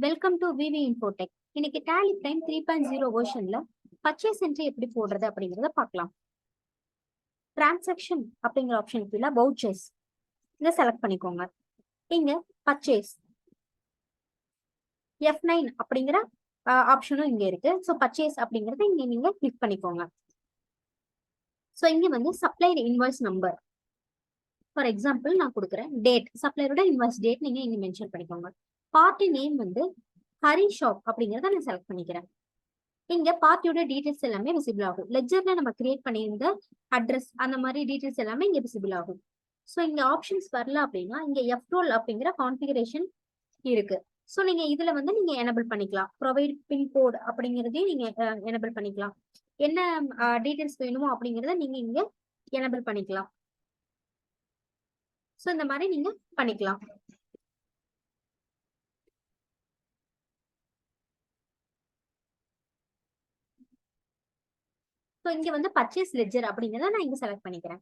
Welcome to VeeVee Infotech. இன்னைக்கு tally prime 3.0 வெர்ஷன்ல purchase entry எப்படி போடுறது அப்படிங்கறத பார்க்கலாம். டிரான்சாக்ஷன் அப்படிங்கிற ஆப்ஷன் கீழே வவுச்சர்ஸ் இதை செலக்ட் பண்ணிக்கோங்க. இங்க பர்ச்சேஸ் F9 அப்படிங்கிற ஆப்ஷனும் இங்க இருக்கு. ஸோ பர்ச்சேஸ் அப்படிங்கறத இங்க நீங்க கிளிக் பண்ணிக்கோங்க. ஸோ இங்க வந்து supplier invoice number, for example நான் கொடுக்குறேன். டேட், சப்ளையரோட இன்வாய்ஸ் டேட் நீங்க இங்க மென்ஷன் பண்ணிக்கோங்க. பார்ட்டி நேம் வந்து ஹரி ஷாப் அப்படிங்கறத நான் செலக்ட் பண்ணிக்கிறேன். இங்க பார்ட்டியோட டீடைல்ஸ் எல்லாமே விசிபிள் ஆகும். லெட்ஜர்ல நம்ம கிரியேட் பண்ணியிருந்த அட்ரஸ் அந்த மாதிரி டீடைல்ஸ் எல்லாமே இங்க விசிபிள் ஆகும். ஸோ இங்க ஆப்ஷன்ஸ் வரல அப்படின்னா இங்க F12 அப்படிங்கிற கான்ஃபிகரேஷன் இருக்கு. ஸோ நீங்க இதுல வந்து நீங்க எனபிள் பண்ணிக்கலாம். ப்ரொவைட் பின்கோட் அப்படிங்கிறதையும் நீங்க எனபிள் பண்ணிக்கலாம். என்ன டீடைல்ஸ் வேணுமோ அப்படிங்கிறத நீங்க இங்க எனபிள் பண்ணிக்கலாம். ஸோ இந்த மாதிரி நீங்க பண்ணிக்கலாம். ஸோ இங்க வந்து பர்ச்சேஸ் லெட்ஜர் அப்படிங்கிறத நான் இங்க செலக்ட் பண்ணிக்கிறேன்.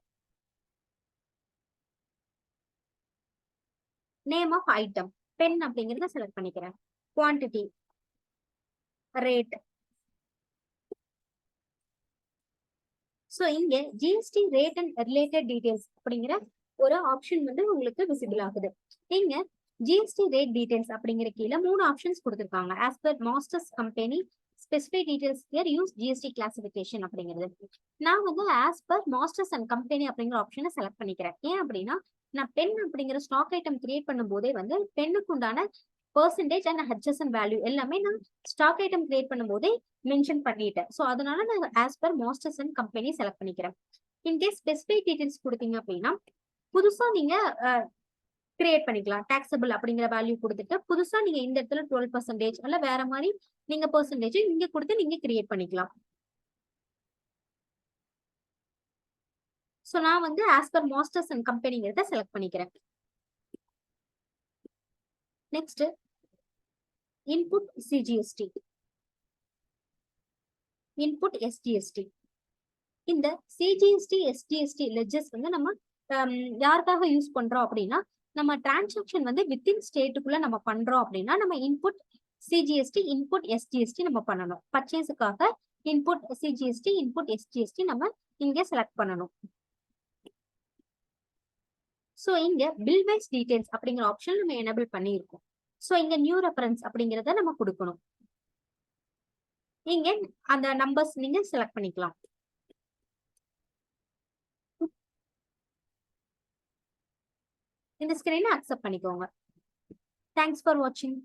நேம் ஆஃப் ஐட்டம் பென் அப்படிங்கிறத செலக்ட் பண்ணிக்கிறேன். Quantity, rate. ஸோ இங்க GST rate and related details அப்படிங்கிற ஒரு ஆப்ஷன் வந்து உங்களுக்கு விசிபிள் ஆகுது. இங்க ஜிஎஸ்டி ரேட் டீடைல்ஸ் அப்படிங்கிற கீழே 3 ஆப்ஷன்ஸ் கொடுத்துருக்காங்க. As per masters company specify details here use GST classification அப்படிங்கிறது. நான் வந்து as per masters and company அப்படிங்கிற ஆப்ஷனை செலக்ட் பண்ணிக்கிறேன். ஏன் அப்படின்னா நான் பென் அப்படிங்கிற ஸ்டாக் ஐட்டம் கிரியேட் பண்ணும் போதே வந்து பெண்ணுக்கு உண்டான பெர்சன்டேஜ் அண்ட் HSN வேல்யூ எல்லாமே நான் ஸ்டாக் ஐட்டம் கிரியேட் பண்ணும் போதே மென்ஷன் பண்ணிட்டேன். ஸோ அதனால நான் as per masters and company select பண்ணிக்கிறேன். இன்கேஸ் ஸ்பெசிஃபை டீடைல்ஸ் கொடுத்தீங்க அப்படின்னா புதுசா நீங்க கிரியேட் பண்ணிக்கலாம். டாக்ஸபிள் அப்படிங்கிற வேல்யூ கொடுத்துட்டு புதுசா நீங்க இந்த இடத்துல 12% அல்ல வேற மாதிரி நீங்க பெர்சன்டேஜ் இங்க கொடுத்து நீங்க கிரியேட் பண்ணிக்கலாம். ஸோ நான் வந்து ஆஸ் பர் மாஸ்டர்ஸ் அண்ட் கம்பெனிங்கிறத செலக்ட் பண்ணிக்கிறேன். Next input CGST, input SGST. இந்த CGST SGST லெட்ஜர்ஸ் வந்து நம்ம யாருக்காக யூஸ் பண்றோம் அப்படின்னா நம்ம டிரான்சாக்ஷன் வந்து வித்தின் ஸ்டேட்டுக்குள்ள நம்ம பண்றோம் அப்படின்னா நம்ம இன்புட் CGST இன்புட் SGST நம்ம பண்ணணும். பர்ச்சேஸுக்காக இன்புட் CGST இன்புட் SGST நம்ம இங்க செலக்ட் பண்ணணும். ஸோ இங்க பில் வைஸ் டீடைல்ஸ் அப்படிங்கிற ஆப்ஷன் நம்ம எனபிள் பண்ணியிருக்கோம். ஸோ இங்க நியூ ரெஃபரன்ஸ் அப்படிங்கிறத நம்ம கொடுக்கணும். இங்க அந்த நம்பர்ஸ் நீங்க செலக்ட் பண்ணிக்கலாம். இந்த ஸ்கிரீனை அக்செப்ட் பண்ணிக்கோங்க. தேங்க்ஸ் ஃபார் வாட்சிங்.